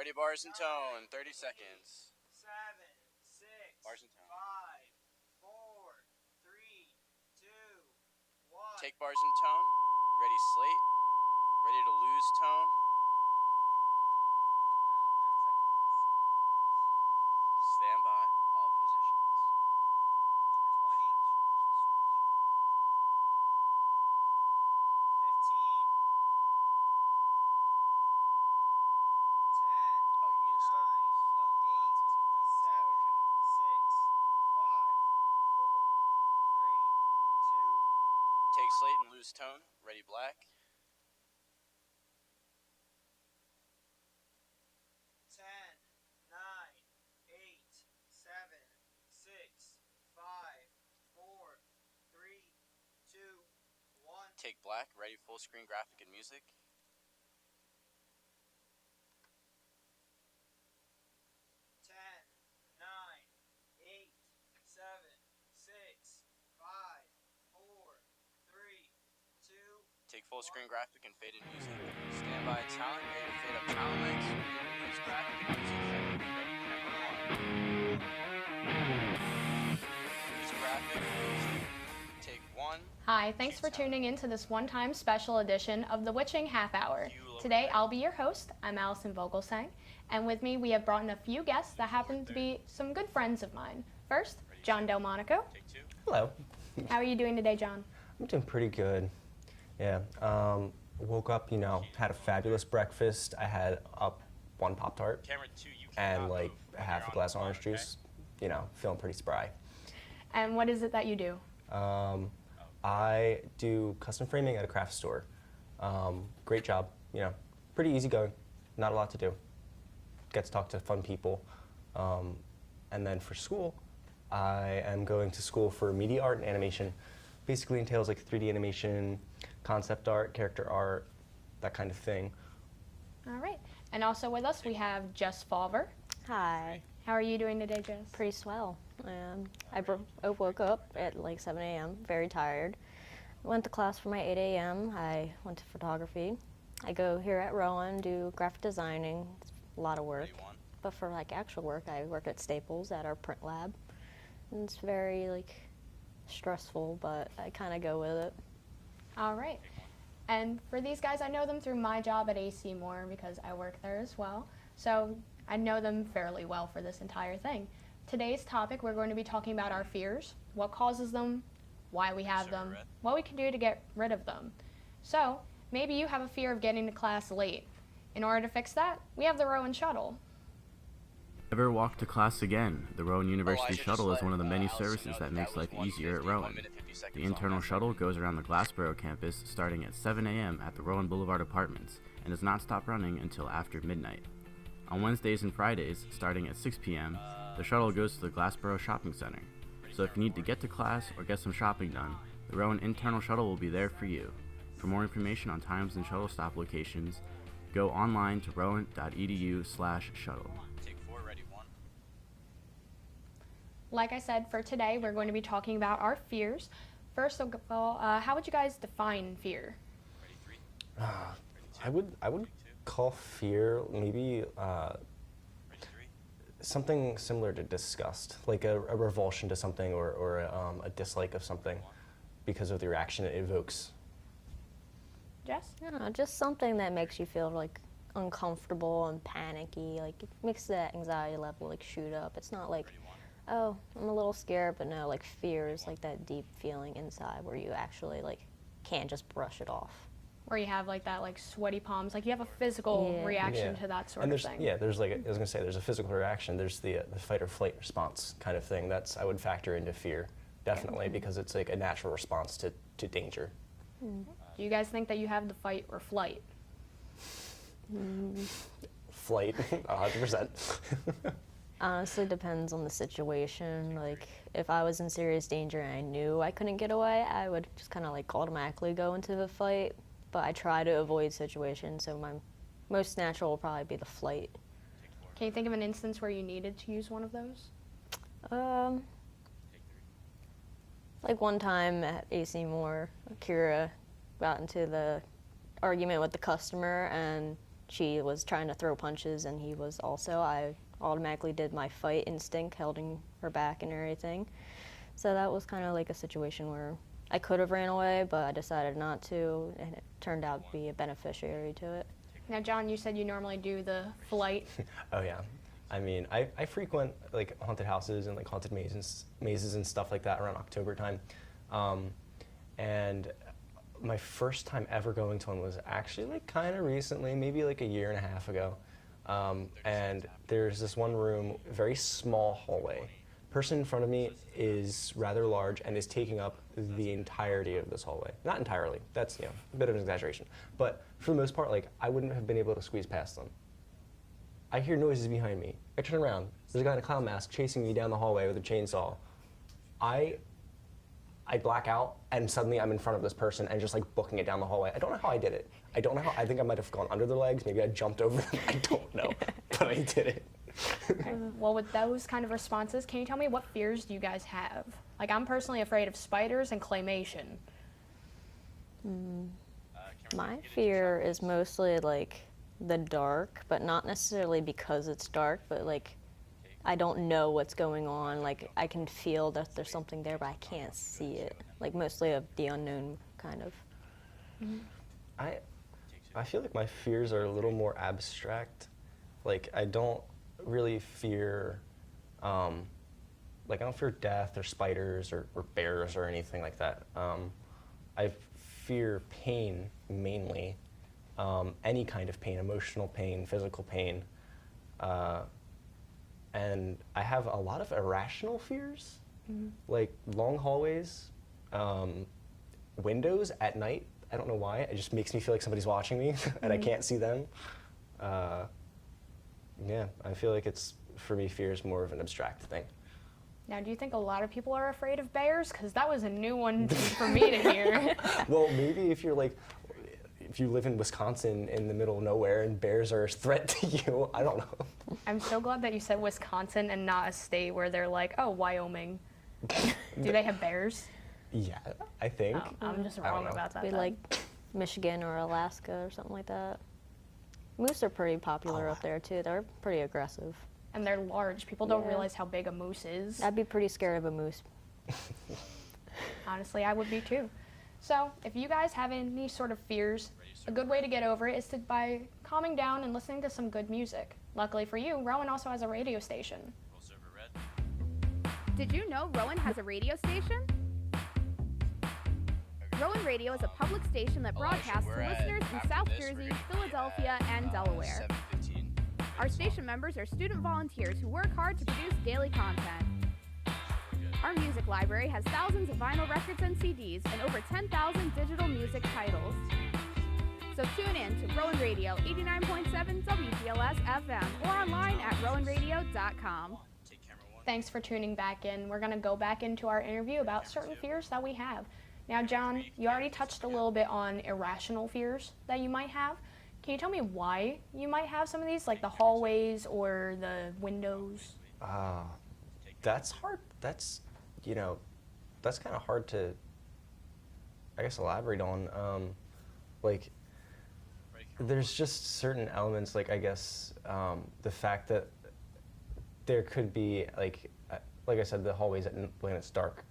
Ready, bars and tone. 30 seconds. 7, 6, Bars and tone. 5, 4, 3, 2, 1. Take bars and tone. Ready, slate. Ready to lose tone. Stand by. All positions. 20, 15, 10, Oh, you need to start 9, this. 8, 7, Okay. 6, 5, 4, 3, 2, Take 1. slate and lose tone. Ready, black. 10, 9, 8, 7, 6, 5, 4, 3, 2, 1. Take black. Ready, full screen graphic and music. 10, 9, 8, 7, 6, 5, 4, 3, 2. Take full screen graphic and faded music. Stand by talent. Ready to fade up talent mix. Ready to lose graphic and music. Ready, camera one. Lose graphic, music. Take one. Hi, thanks for tuning in to this one-time special edition of the Witching Half Hour. Today I'll be your host. I'm Allison Vogelsang, and with me we have brought in a few guests that happen to be some good friends of mine. First, John Delmonico. Take two. Hello. How are you doing today, John? I'm doing pretty good. Yeah. Woke up, had a fabulous breakfast. I had one Pop-Tart Camera two, you and cannot like move a when half you're a on glass the of orange phone, okay? juice. Feeling pretty spry. And what is it that you do? I do custom framing at a craft store. Great job. Pretty easygoing. Not a lot to do. Get to talk to fun people. And then for school, I am going to school for media art and animation. Basically entails like 3D animation, concept art, character art, that kind of thing. All right. And also with us we have Jess Falver. Hi, How are you doing today, Jess? pretty swell. I woke up at like 7 a.m., very tired. Went to class for my 8 a.m. I went to photography. I go here at Rowan, do graphic designing. It's a lot of work. Ready, one. But for like actual work, I work at Staples at our print lab. And it's very like stressful, but I kind of go with it. All right. And for these guys, I know them through my job at AC Moore because I work there as well. So I know them fairly well for this entire thing. Today's topic, we're going to be talking about our fears, what causes them, why we have them, Cigarette. what we can do to get rid of them. So maybe you have a fear of getting to class late. In order to fix that, we have the Rowan Shuttle. Never walk to class again. The Rowan University I should Shuttle just is one of the let, many Allison services know that makes was life easier at 1:50, 1 Rowan. minute, 50 seconds The on internal that. shuttle goes around the Glassboro campus starting at 7 a.m. at the Rowan Boulevard Apartments and does not stop running until after midnight. On Wednesdays and Fridays, starting at 6 p.m., the shuttle goes to the Glassboro Shopping Center. So if you need to get to class or get some shopping done, the Rowan internal shuttle will be there for you. For more information on times and shuttle stop locations, go online to rowan.edu/shuttle. Take four. Ready, one. Like I said, for today, we're going to be talking about our fears. First of all, how would you guys define fear? Ready, three. I would call fear maybe Ready, three. something similar to disgust, like a revulsion to something or a dislike of something because of the reaction it evokes. Jess? I don't know, just something that makes you feel like uncomfortable and panicky. Like it makes that anxiety level like shoot up. It's not like, oh, I'm a little scared, but no, like fear is like that deep feeling inside where you actually like can't just brush it off. Where you have like that like sweaty palms, like you have a physical Yeah. reaction Yeah. to that sort And of there's thing. there's like I was gonna say there's a physical reaction. There's the fight or flight response kind of thing. That's I would factor into fear definitely because it's like a natural response to danger. Do you guys think that you have the fight or flight? Flight, 100%. Honestly, depends on the situation. Like, if I was in serious danger and I knew I couldn't get away, I would just kind of like automatically go into the fight. But I try to avoid situations, so my most natural will probably be the flight. Can you think of an instance where you needed to use one of those? Like one time at AC Moore, Kira got into the argument with the customer, and she was trying to throw punches and he was also. I automatically did my fight instinct, holding her back and everything. So that was kind of like a situation where I could have ran away, but I decided not to, and it turned out to be a beneficiary to it. Now, John, you said you normally do the flight. Oh yeah, I mean, I frequent like haunted houses and like haunted mazes and stuff like that around October time, and my first time ever going to one was actually like kind of recently, maybe like a year and a half ago, and there's this one room, very small hallway. Person in front of me is rather large and is taking up the entirety of this hallway. Not entirely, that's a bit of an exaggeration, but for the most part, like I wouldn't have been able to squeeze past them. I hear noises behind me. I turn around. There's a guy in a clown mask chasing me down the hallway with a chainsaw. I black out, and suddenly I'm in front of this person and just like booking it down the hallway. I don't know how I did it. I don't know how. I think I might have gone under their legs. Maybe I jumped over them. I don't know, but I did it. Well, with those kind of responses, can you tell me what fears do you guys have? Like, I'm personally afraid of spiders and claymation. My fear is mostly like the dark, but not necessarily because it's dark, but like I don't know what's going on. Like I can feel that there's something there, but I can't see it. Like mostly of the unknown kind of. I feel like my fears are a little more abstract. Like I don't really fear, like I don't fear death or spiders or bears or anything like that. I fear pain mainly, any kind of pain, emotional pain, physical pain, and I have a lot of irrational fears, like long hallways, windows at night. I don't know why. It just makes me feel like somebody's watching me and I can't see them. Yeah, I feel like it's, for me, fear is more of an abstract thing. Now, do you think a lot of people are afraid of bears? Because that was a new one for me to hear. Well, maybe if you're like, if you live in Wisconsin in the middle of nowhere and bears are a threat to you, I don't know. I'm so glad that you said Wisconsin and not a state where they're like, oh, Wyoming. Do they have bears? Yeah, I think. Oh, I'm just I don't wrong know. about that. Be then. like Michigan or Alaska or something like that. Moose are pretty popular up there too. They're pretty aggressive. And they're large. People don't Yeah. realize how big a moose is. I'd be pretty scared of a moose. Honestly, I would be too. So, if you guys have any sort of fears, a good way to get over it is by calming down and listening to some good music. Luckily for you, Rowan also has a radio station. Roll server red. Did you know Rowan has a radio station? Rowan Radio is a public station that broadcasts to listeners in South Jersey, Philadelphia, and Delaware. 7:15. Our station members are student volunteers who work hard to produce daily content. Our music library has thousands of vinyl records and CDs and over 10,000 digital music titles. So tune in to Rowan Radio 89.7 WGLS FM or online at rowanradio.com. Take camera one. Thanks for tuning back in. We're going to go back into our interview about certain fears that we have. Now, John, you already touched a little bit on irrational fears that you might have. Can you tell me why you might have some of these, like the hallways or the windows? That's hard. That's, that's kind of hard to, I guess, elaborate on. Like, there's just certain elements, like, I guess, the fact that there could be, like I said, the hallways when it's dark.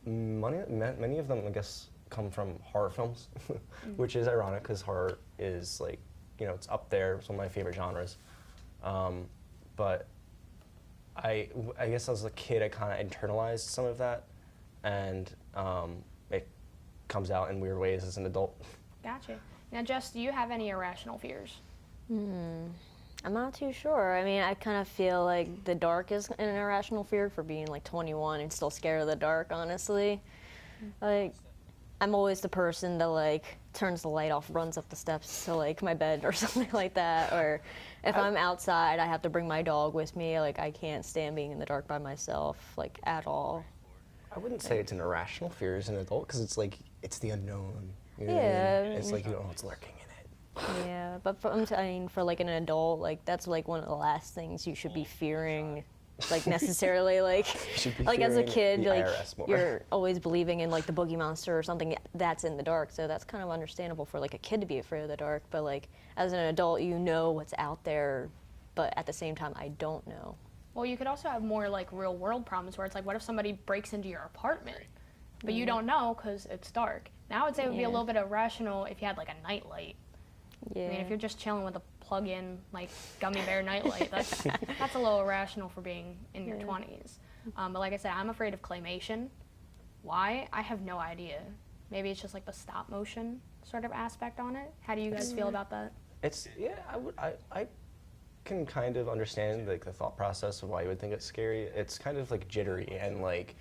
Many of them, I guess, come from horror films, which is ironic because horror is like, it's up there. It's one of my favorite genres. But I guess as a kid, I kind of internalized some of that, and it comes out in weird ways as an adult. Gotcha. Now, Jess, do you have any irrational fears? I'm not too sure. I mean, I kind of feel like the dark is an irrational fear for being like 21 and still scared of the dark, honestly. Like, I'm always the person that like turns the light off, runs up the steps to like my bed or something like that. Or if I'm outside, I have to bring my dog with me. Like, I can't stand being in the dark by myself, like, at all. I wouldn't say it's an irrational fear as an adult because it's like, it's the unknown. You know what I Yeah. mean? It's like you don't know what's lurking in it. Yeah, but for like an adult, like that's like one of the last things you should be fearing like necessarily like should be like as a fearing kid the like IRS more. you're always believing in like the boogie monster or something that's in the dark, so that's kind of understandable for like a kid to be afraid of the dark. But like as an adult, you know what's out there, but at the same time, I don't know. Well, you could also have more like real world problems where it's like, what if somebody breaks into your apartment, but you don't know because it's dark? Now I would say it would be a Yeah. little bit irrational if you had like a nightlight. Yeah. I mean, if you're just chilling with a plug-in like gummy bear nightlight, that's a little irrational for being in your 20s. But like I said, I'm afraid of claymation. Why? I have no idea. Maybe it's just like the stop motion sort of aspect on it. How do you guys feel about that? It's I can kind of understand like the thought process of why you would think it's scary. It's kind of like jittery and like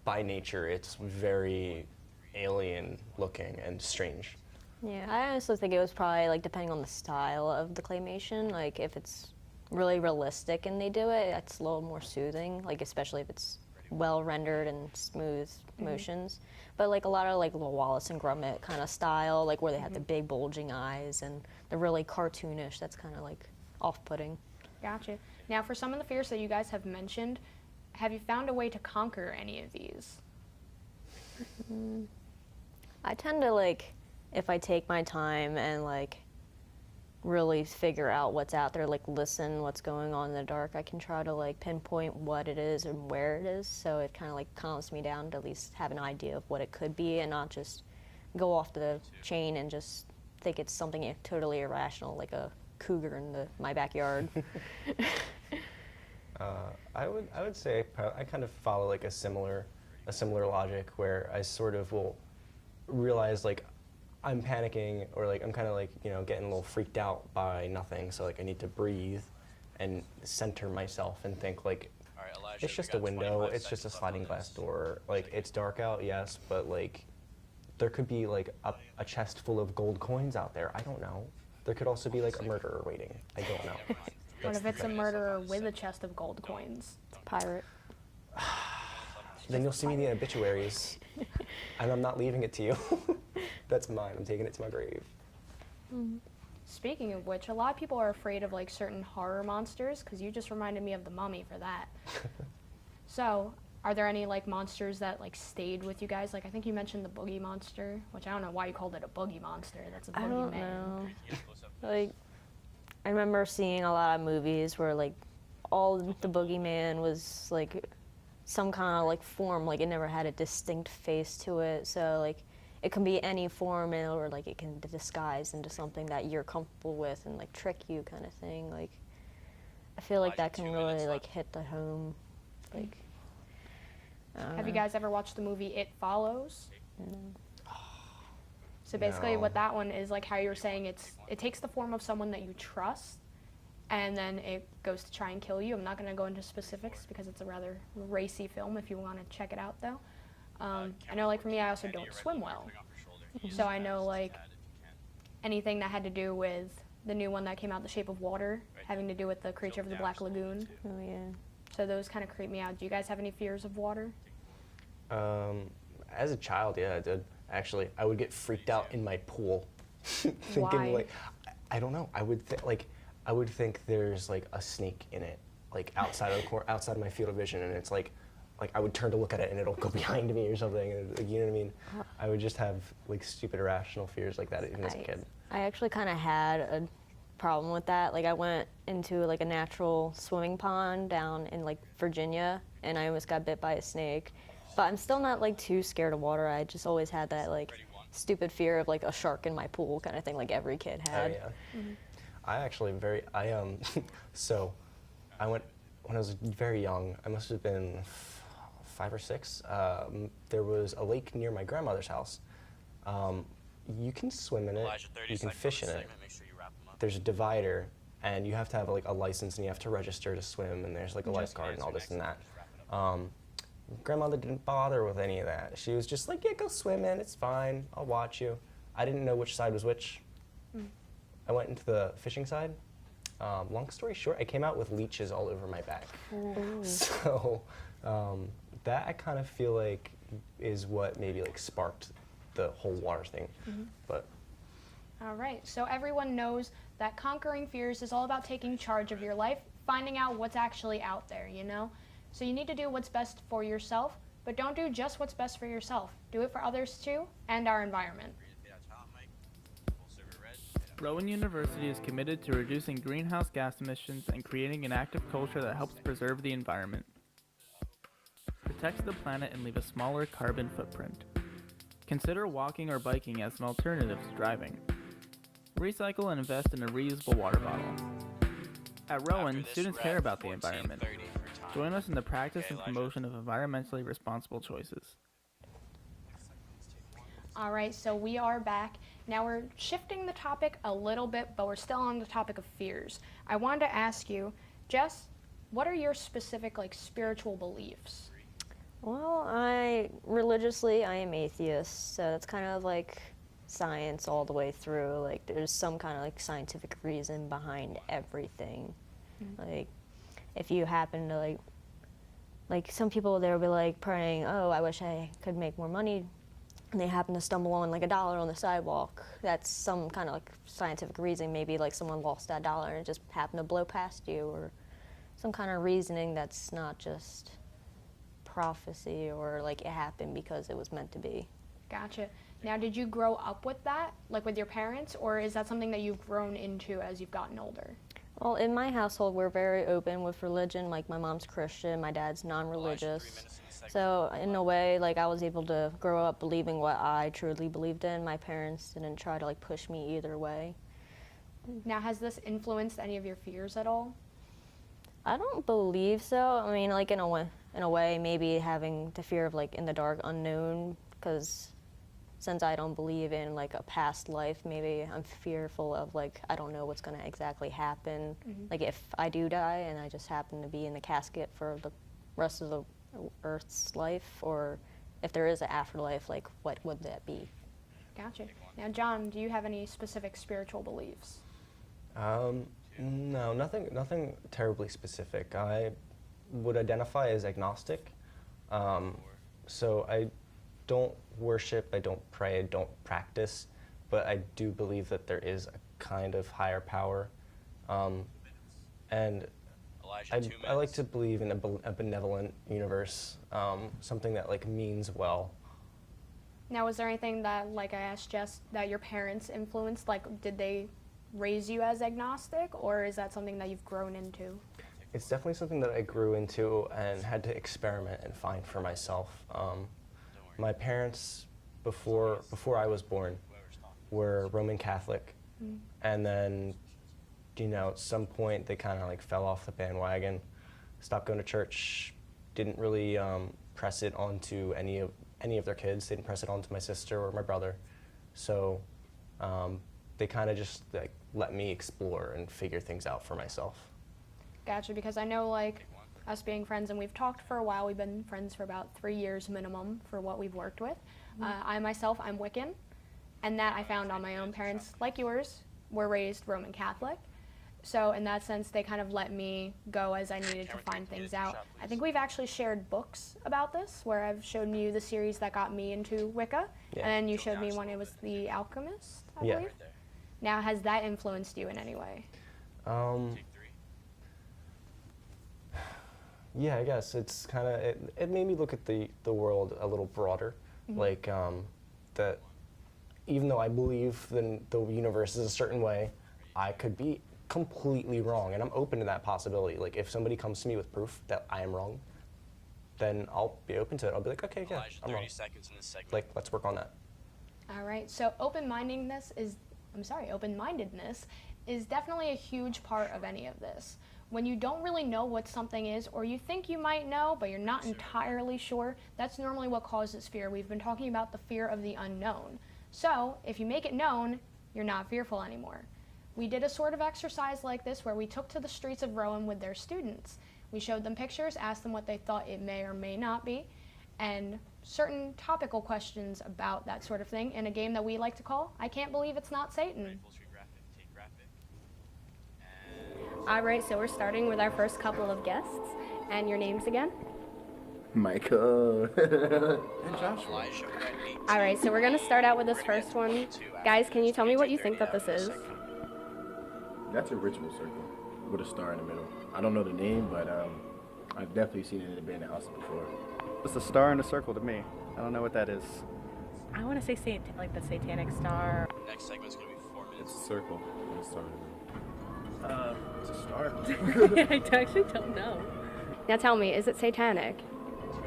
by nature it's very alien looking and strange. Yeah, I honestly think it was probably like depending on the style of the claymation. Like if it's really realistic and they do it, it's a little more soothing. Like especially if it's well rendered and smooth motions. But like a lot of like little Wallace and Gromit kind of style, like where they have the big bulging eyes and they're really cartoonish. That's kind of like off-putting. Gotcha. Now, for some of the fears that you guys have mentioned, have you found a way to conquer any of these? I tend to like, if I take my time and like really figure out what's out there, like listen what's going on in the dark, I can try to like pinpoint what it is and where it is, so it kind of like calms me down to at least have an idea of what it could be and not just go off the chain and just think it's something totally irrational like a cougar in my backyard. I would say I kind of follow like a similar logic where I sort of will realize like I'm panicking or like I'm kind of like, you know, getting a little freaked out by nothing, so like I need to breathe and center myself and think like All right, Elijah, it's we just got a window, 25 it's just a seconds left sliding on glass this. door. Like it's dark out, yes, but like there could be like a chest full of gold coins out there. I don't know. There could also be like a murderer waiting. I don't know. What if it's a murderer with a chest of gold coins? Pirate. Then you'll see me in the obituaries, and I'm not leaving it to you. That's mine. I'm taking it to my grave. Speaking of which, a lot of people are afraid of like certain horror monsters, because you just reminded me of the Mummy for that. So, are there any like monsters that like stayed with you guys? Like I think you mentioned the boogie monster, which I don't know why you called it a boogie monster. That's a I don't boogeyman. know. Like, I remember seeing a lot of movies where like all the boogeyman was like some kind of like form, like it never had a distinct face to it. So like it can be any form, or like it can disguise into something that you're comfortable with and like trick you, kind of thing. Like I feel like that can really like hit the home. Like, I don't Have you know. guys ever watched the movie It Follows? No. So basically, No. what that one is like, how you were saying, it takes the form of someone that you trust, and then it goes to try and kill you. I'm not going to go into specifics because it's a rather racy film. If you want to check it out, though, I know, like for me, I also don't swim well, so I know like anything that had to do with the new one that came out, The Shape of Water, having to do with the creature of the Black Lagoon. Oh yeah. So those kind of creep me out. Do you guys have any fears of water? As a child, yeah, I did. Actually, I would get freaked out in my pool, thinking Why? like, I don't know. I would think there's like a snake in it, like outside of the outside of my field of vision, and it's like I would turn to look at it and it'll go behind me or something. And, like, you know what I mean? I would just have like stupid irrational fears like that even as a kid. I actually kind of had a problem with that. Like I went into like a natural swimming pond down in like Virginia, and I almost got bit by a snake. But I'm still not like too scared of water. I just always had that like stupid fear of like a shark in my pool kind of thing, like every kid Oh had. yeah. I actually so I went when I was very young. I must have been 5 or 6. There was a lake near my grandmother's house. You can swim in it. Elijah, 30 You can seconds fish on in the it. segment. Make sure you wrap them up. There's a divider, and you have to have like a license, and you have to register to swim, and there's like a lifeguard and all this and that. Grandmother didn't bother with any of that. She was just like, yeah, go swim in, it's fine, I'll watch you. I didn't know which side was which. I went into the fishing side. Long story short, I came out with leeches all over my back. So that I kind of feel like is what maybe like sparked the whole water thing. But All right, so everyone knows that conquering fears is all about taking charge of your life, finding out what's actually out there, you know? So you need to do what's best for yourself, but don't do just what's best for yourself. Do it for others too, and our environment. Rowan University is committed to reducing greenhouse gas emissions and creating an active culture that helps preserve the environment, protects the planet, and leave a smaller carbon footprint. Consider walking or biking as an alternative to driving. Recycle and invest in a reusable water bottle. At Rowan, students care about the environment. Join us in the practice and promotion of environmentally responsible choices. All right, so we are back. Now we're shifting the topic a little bit, but we're still on the topic of fears. I wanted to ask you, Jess, what are your specific spiritual beliefs? Well, religiously, I am atheist, so that's kind of like science all the way through. Like, there's some kind of scientific reason behind everything. Like, if you happen to like some people, they'll be praying, oh, I wish I could make more money, and they happen to stumble on $1 on the sidewalk. That's some kind of scientific reason. Maybe someone lost that dollar and it just happened to blow past you, or some kind of reasoning that's not just prophecy or it happened because it was meant to be. Gotcha. Now, did you grow up with that, with your parents, or is that something that you've grown into as you've gotten older? Well, in my household, we're very open with religion. My mom's Christian, my dad's non-religious. So in a way, I was able to grow up believing what I truly believed in. My parents didn't try to push me either way. Now, has this influenced any of your fears at all? I don't believe so. I mean, in a way, maybe having the fear of in the dark unknown, because since I don't believe in a past life, maybe I'm fearful of I don't know what's going to exactly happen. If I do die and I just happen to be in the casket for the rest of the Earth's life, or if there is an afterlife, what would that be? Gotcha. Now, John, do you have any specific spiritual beliefs? No, nothing terribly specific. I would identify as agnostic. So I don't worship, I don't pray, I don't practice, but I do believe that there is a kind of higher power. And I like to believe in a benevolent universe, something that means well. Now, was there anything that, I asked Jess, that your parents influenced? Did they raise you as agnostic, or is that something that you've grown into? It's definitely something that I grew into and had to experiment and find for myself. My parents, before I was born, were Roman Catholic, and then, at some point they kind of fell off the bandwagon, stopped going to church, didn't really press it onto any of their kids. They didn't press it onto my sister or my brother, so they kind of just let me explore and figure things out for myself. Gotcha, because I know us being friends, and we've talked for a while, we've been friends for about 3 years minimum for what we've worked with. I myself, I'm Wiccan, and that I found on my own. Parents, like yours, were raised Roman Catholic. So in that sense, they kind of let me go as I needed to find things out. I think we've actually shared books about this, where I've shown you the series that got me into Wicca, and then you showed me when it was The Alchemist, I believe. Now, has that influenced you in any way? Yeah, I guess it's kind of, it made me look at the world a little broader. That even though I believe the universe is a certain way, I could be completely wrong, and I'm open to that possibility. If somebody comes to me with proof that I am wrong, then I'll be open to it. I'll be like, okay, yeah, I'm wrong. 30 seconds in this segment. Let's work on that. All right, so open-mindedness is definitely a huge part of any of this. When you don't really know what something is, or you think you might know, but you're not entirely sure, that's normally what causes fear. We've been talking about the fear of the unknown. So, if you make it known, you're not fearful anymore. We did a sort of exercise like this where we took to the streets of Rowan with their students. We showed them pictures, asked them what they thought it may or may not be, and certain topical questions about that sort of thing in a game that we like to call I Can't Believe It's Not Satan. All right, so we're starting with our first couple of guests. And your names again? Michael. And Joshua. Elijah, we're at 8 All right, so we're gonna start out with this first one. Guys, can you tell me what you think that this is? That's a ritual circle with a star in the middle. I don't know the name, but I've definitely seen it in abandoned houses before. It's a star in a circle to me. I don't know what that is. I want to say like the satanic star. Next segment's gonna be 4 minutes. It's a circle with a star in the middle. It's a star. I actually don't know. Now tell me, is it satanic?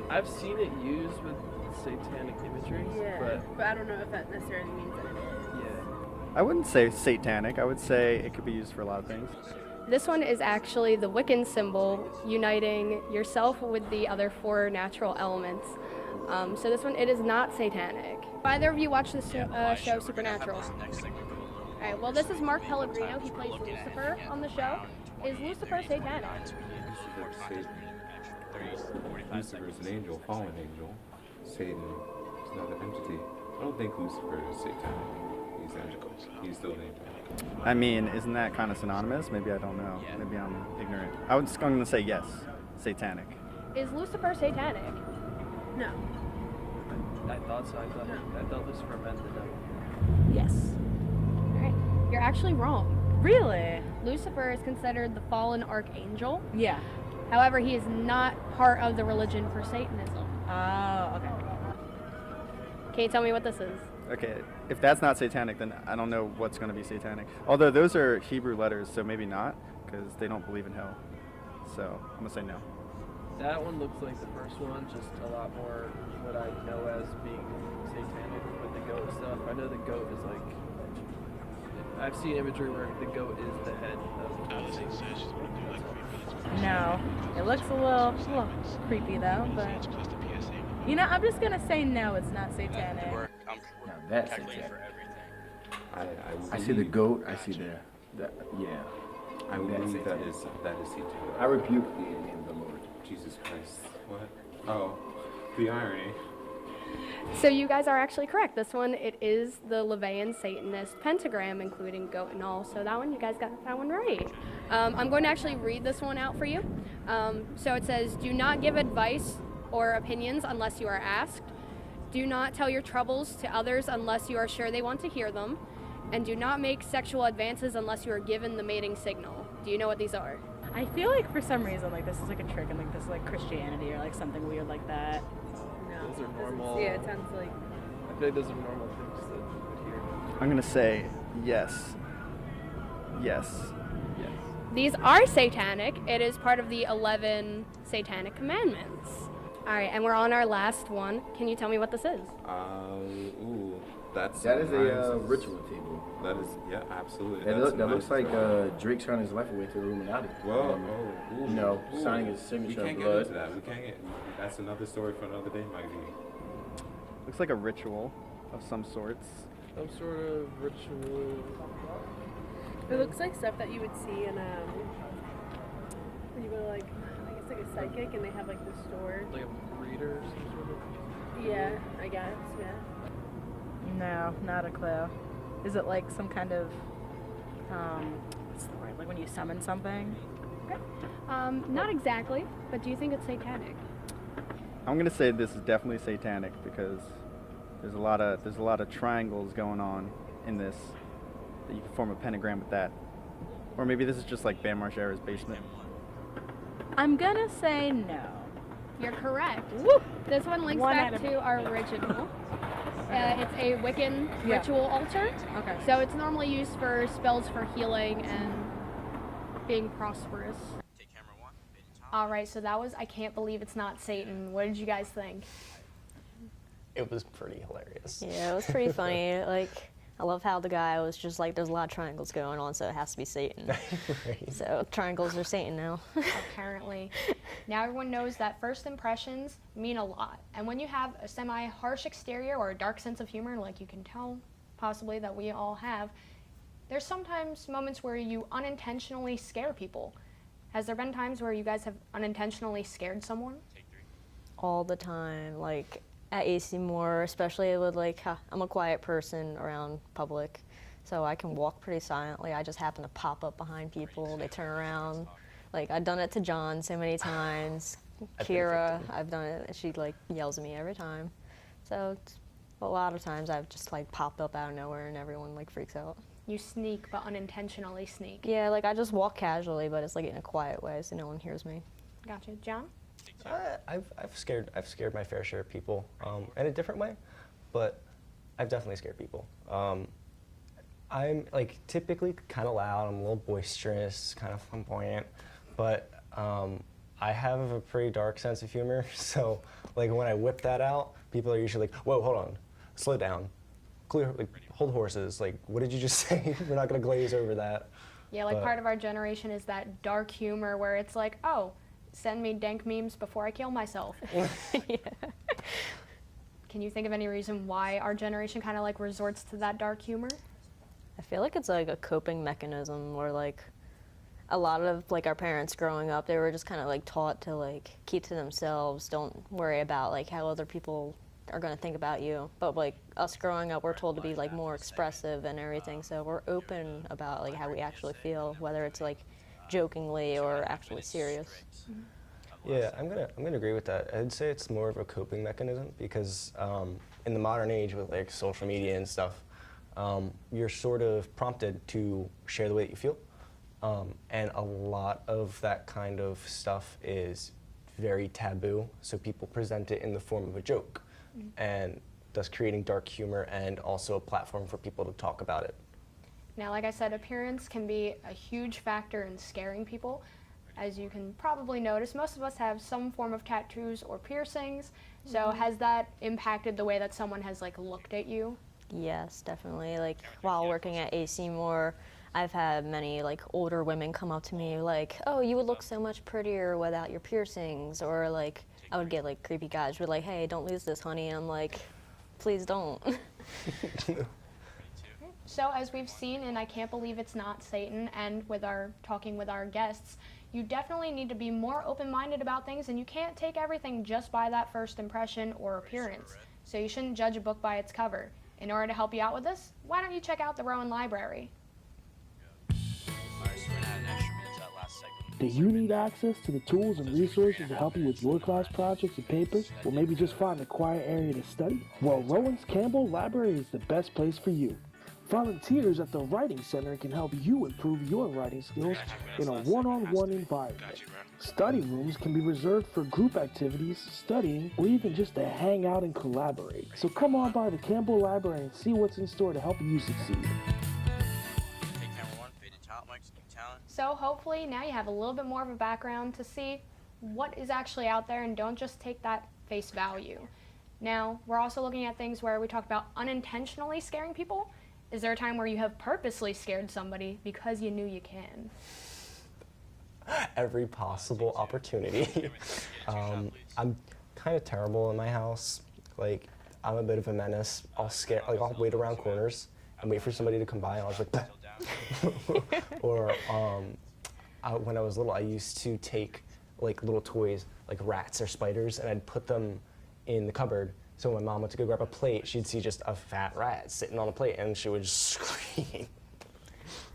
I've seen it used with satanic imagery, but I don't know if that necessarily means that it is. yeah. I wouldn't say satanic. I would say it could be used for a lot of things. This one is actually the Wiccan symbol, uniting yourself with the other 4 natural elements. So this one, it is not satanic. Either of you watch the show Supernatural? All right, well, this is Mark Pellegrino. He plays Lucifer on the show. Is Lucifer satanic? Lucifer is an angel, fallen angel. Satan is another entity. I don't think Lucifer is satanic. He's angelic. He's still an angel. I mean, isn't that kind of synonymous? Maybe I don't know. Maybe I'm ignorant. I'm going to say yes, satanic. Is Lucifer satanic? No. I thought so. I thought Lucifer meant the devil. Yes. All right, you're actually wrong. Really? Lucifer is considered the fallen archangel. Yeah. However, he is not part of the religion for Satanism. Oh, okay. Can you tell me what this is? Okay, if that's not satanic, then I don't know what's going to be satanic. Although those are Hebrew letters, so maybe not, because they don't believe in hell. So I'm going to say no. That one looks like the first one, just a lot more what I know as being satanic with the goat stuff. I know the goat is like, I've seen imagery where the goat is the head of Satan. No. It looks a little creepy though, but you know, I'm just gonna say no, it's not satanic. Now that's Calculating satanic. for everything. I see the goat. I see the yeah. I would That's believe that satanic. is satanic. I rebuke thee in the name of the Lord. Jesus Christ. What? Oh, the irony. So you guys are actually correct. This one, it is the Levian Satanist pentagram, including goat and all. So that one, you guys got that one right. I'm going to actually read this one out for you. So it says, do not give advice or opinions unless you are asked. Do not tell your troubles to others unless you are sure they want to hear them. And do not make sexual advances unless you are given the mating signal. Do you know what these are? I feel like for some reason like this is like a trick and like this is like Christianity or like something weird like that. No. Those are normal. Yeah, it sounds like. I feel like those are normal things that you would hear. I'm going to say yes. Yes. Yes. These are satanic. It is part of the 11 satanic commandments. All right, and we're on our last one. Can you tell me what this is? Ooh, That is a ritual table. That is, yeah, absolutely. That looks like Drake signing his life away to the Illuminati. Whoa, You know, signing his signature We of can't get blood. into that. We can't get. That's another story for another day, Mikey. Looks like a ritual of some sorts. Some sort of ritual. It looks like stuff that you would see in when you go to like I guess like a psychic and they have like the store. Like a reader or some sort of. Yeah, I guess, yeah. No, not a clue. Is it like some kind of what's the word? Like when you summon something? Not exactly, but do you think it's satanic? I'm going to say this is definitely satanic because there's a lot of triangles going on in this that you can form a pentagram with that. Or maybe this is just like Bam Margera's basement. I'm gonna say no. You're correct. Woo! This one links One back out of- to our original. It's a Wiccan Yeah. ritual altar. Okay. So it's normally used for spells for healing and being prosperous. Take camera 1. Fade to top. All right, so that was I Can't Believe It's Not Satan. What did you guys think? It was pretty hilarious. Yeah, it was pretty funny. Like, I love how the guy was just like, there's a lot of triangles going on, so it has to be Satan. Right. So triangles are Satan now. Apparently. Now everyone knows that first impressions mean a lot. And when you have a semi-harsh exterior or a dark sense of humor, like you can tell possibly that we all have, there's sometimes moments where you unintentionally scare people. Has there been times where you guys have unintentionally scared someone? All the time, like at AC Moore, especially with like, I'm a quiet person around public, so I can walk pretty silently. I just happen to pop up behind people, they turn around. Like, I've done it to John so many times. I've been a Kira, victim. I've done it, she like yells at me every time. So A lot of times I've just like popped up out of nowhere and everyone like freaks out. You sneak, but unintentionally sneak. Yeah, like I just walk casually, but it's like in a quiet way so no one hears me. Gotcha. John? I've scared my fair share of people in a different way, but I've definitely scared people. I'm like typically kind of loud. I'm a little boisterous, kind of flamboyant, but I have a pretty dark sense of humor. So like when I whip that out, people are usually like, "Whoa, hold on, slow down, clear, like hold horses." Like, what did you just say? We're not gonna glaze over that. Yeah, like part of our generation is that dark humor where it's like, oh, send me dank memes before I kill myself. Yeah. Can you think of any reason why our generation kind of like resorts to that dark humor? I feel like it's like a coping mechanism where like a lot of like our parents growing up, they were just kind of like taught to like keep to themselves, don't worry about like how other people are going to think about you. But like us growing up, we're told to be like more expressive and everything, so we're open about like how we actually feel, whether it's like jokingly or actually serious. Yeah, I'm gonna agree with that. I'd say it's more of a coping mechanism because in the modern age with like social media and stuff, you're sort of prompted to share the way that you feel, and a lot of that kind of stuff is very taboo. So people present it in the form of a joke, and thus creating dark humor and also a platform for people to talk about it. Now, like I said, appearance can be a huge factor in scaring people. As you can probably notice, most of us have some form of tattoos or piercings. So has that impacted the way that someone has like looked at you? Yes, definitely. Like while working at AC Moore, I've had many like older women come up to me like, "Oh, you would look so much prettier without your piercings," or like I would get like creepy guys who were like, "Hey, don't lose this, honey." I'm like, "Please don't." So as we've seen, and I can't believe it's not Satan, and with our talking with our guests, you definitely need to be more open-minded about things, and you can't take everything just by that first impression or appearance. So you shouldn't judge a book by its cover. In order to help you out with this, why don't you check out the Rowan Library? Do you need access to the tools and resources to help you with your class projects and papers, or maybe just find a quiet area to study? Well, Rowan's Campbell Library is the best place for you. Volunteers at the Writing Center can help you improve your writing skills in a one-on-one environment. Study rooms can be reserved for group activities, studying, or even just to hang out and collaborate. So come on by the Campbell Library and see what's in store to help you succeed. So hopefully now you have a little bit more of a background to see what is actually out there and don't just take that face value. Now, we're also looking at things where we talk about unintentionally scaring people. Is there a time where you have purposely scared somebody because you knew you can? Every possible opportunity. I'm kind of terrible in my house. Like, I'm a bit of a menace. I'll wait around corners and wait for somebody to come by, and I'll just like, or when I was little, I used to take like little toys, like rats or spiders, and I'd put them in the cupboard. So when my mom went to go grab a plate, she'd see just a fat rat sitting on a plate, and she would just scream.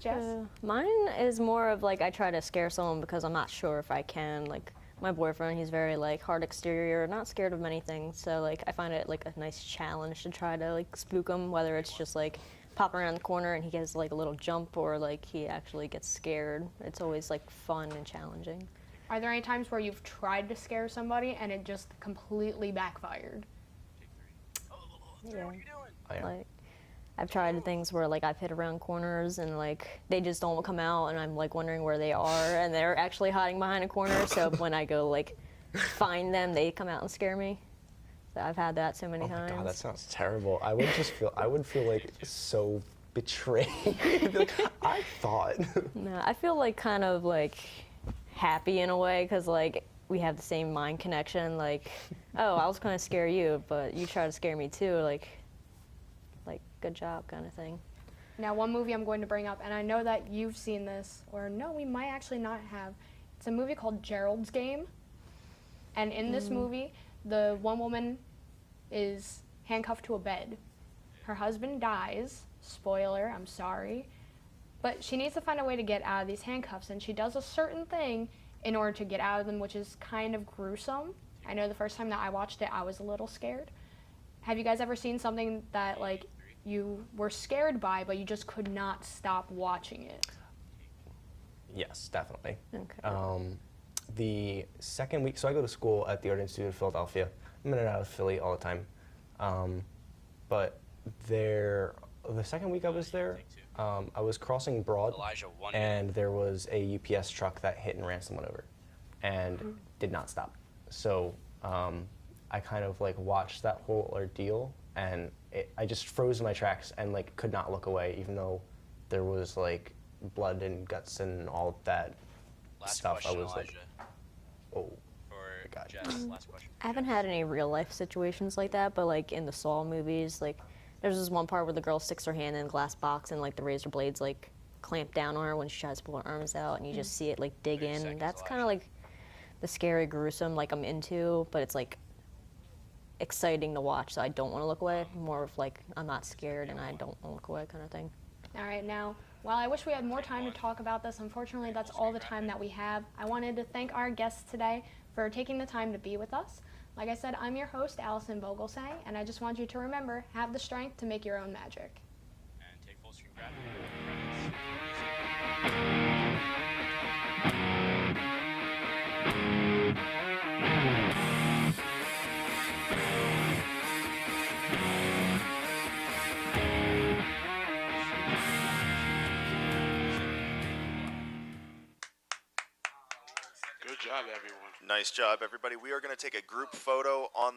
Jess? Mine is more of like I try to scare someone because I'm not sure if I can. Like my boyfriend, he's very like hard exterior, not scared of many things. So like I find it like a nice challenge to try to like spook him, whether it's just like pop around the corner and he gets like a little jump or like he actually gets scared. It's always like fun and challenging. Are there any times where you've tried to scare somebody and it just completely backfired? Yeah. Oh, yeah. Like I've tried things where like I've hit around corners and like they just don't come out and I'm like wondering where they are and they're actually hiding behind a corner. So when I go like find them, they come out and scare me. So I've had that so many times. Oh my God, that sounds terrible. I would feel like so betrayed. Like, I thought. No, I feel like kind of like happy in a way because like we have the same mind connection. Like, oh, I was going to scare you, but you try to scare me too. Like good job kind of thing. Now, one movie I'm going to bring up, and I know that you've seen this, or no, we might actually not have. It's a movie called Gerald's Game. And in this movie, the one woman is handcuffed to a bed. Her husband dies. Spoiler, I'm sorry. But she needs to find a way to get out of these handcuffs, and she does a certain thing in order to get out of them, which is kind of gruesome. I know the first time that I watched it, I was a little scared. have you guys ever seen something that like you were scared by, but you just could not stop watching it? Yes, definitely. Okay. The second week, so I go to school at the Art Institute of Philadelphia. I'm in and out of Philly all the time. But the second week I was there, I was crossing Broad, and there was a UPS truck that hit and ran someone over, and did not stop. So I kind of like watched that whole ordeal, and I just froze in my tracks and like could not look away, even though there was like blood and guts and all that stuff. I was like, oh. I haven't had any real life situations like that, but like in the Saw movies, like there's this one part where the girl sticks her hand in a glass box and like the razor blades like clamp down on her when she tries to pull her arms out, and you just see it like dig in. That's kind of like the scary, gruesome, like I'm into, but it's like exciting to watch, so I don't want to look away. More of like I'm not scared and I don't want to look away kind of thing. All right, now, while I wish we had more time to talk about this, unfortunately that's all the time that we have. I wanted to thank our guests today for taking the time to be with us. Like I said, I'm your host, Allison Vogelsang, and I just want you to remember, have the strength to make your own magic. And take full screen graphic. Good job, everyone. Nice job, everybody. We are going to take a group photo on